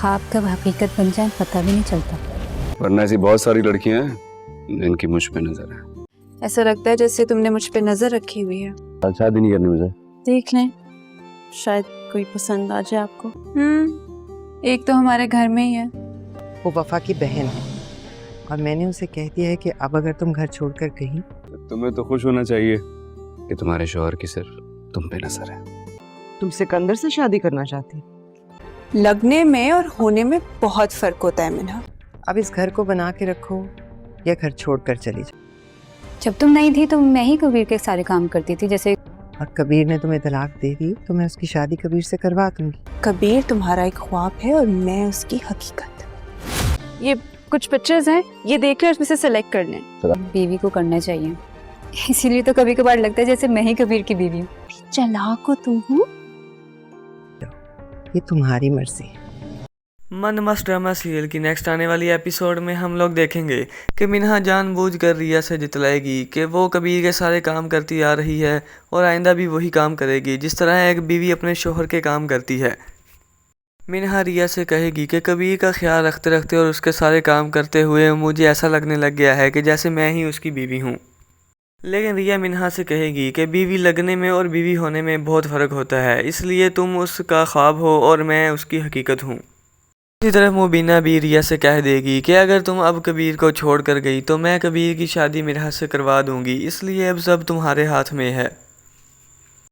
ख्वाब कब हकीकत बन जाए पता भी नहीं चलता। वरना ऐसी बहुत सारी लड़कियां हैं जिनकी मुझ पे नजर है। ऐसा लगता है जैसे तुमने मुझ पे नजर रखी हुई है। शादी नहीं करनी मुझे। देख लें, शायद कोई पसंद आ जाए आपको। एक तो हमारे घर में ही है। वो वफा की बहन है और मैंने उसे कह दिया है कि अब अगर तुम घर छोड़कर कहीं, तुम्हें तो खुश होना चाहिए कि तुम्हारे शौहर की सिर्फ तुम पे नजर है। तुम सिकंदर से शादी करना चाहती। लगने में और होने में बहुत फर्क होता है मिन्हा। अब इस घर को बना के रखो या घर छोड़कर चली जाओ। जब तुम नहीं थी तो मैं ही कबीर के सारे काम करती थी, जैसे और कबीर ने तुम्हें तलाक दे दी तो मैं उसकी शादी कबीर से करवा दूंगी। कबीर तुम्हारा एक ख्वाब है और मैं उसकी हकीकत। ये कुछ पिक्चर्स हैं, ये देख कर इसमें से सेलेक्ट कर लें। बीवी को करना चाहिए, इसीलिए तो कभी कभार लगता है जैसे मैं ही कबीर की बीवी हूँ। चालाक हो तुम हो। ये तुम्हारी मर्जी है। मन मस्त ड्रामा सीरियल की नेक्स्ट आने वाली एपिसोड में हम लोग देखेंगे कि मिन्हा जानबूझकर रिया से जितलाएगी कि वो कबीर के सारे काम करती आ रही है और आइंदा भी वही काम करेगी जिस तरह एक बीवी अपने शोहर के काम करती है। मिन्हा रिया से कहेगी कि कबीर का ख्याल रखते रखते और उसके सारे काम करते हुए मुझे ऐसा लगने लग गया है कि जैसे मैं ही उसकी बीवी हूँ। लेकिन रिया मिन्हा से कहेगी कि बीवी लगने में और बीवी होने में बहुत फ़र्क होता है, इसलिए तुम उसका ख्वाब हो और मैं उसकी हकीकत हूँ। इसी तरह मुबीना भी रिया से कह देगी कि अगर तुम अब कबीर को छोड़ कर गई तो मैं कबीर की शादी मिन्हा से करवा दूंगी, इसलिए अब सब तुम्हारे हाथ में है।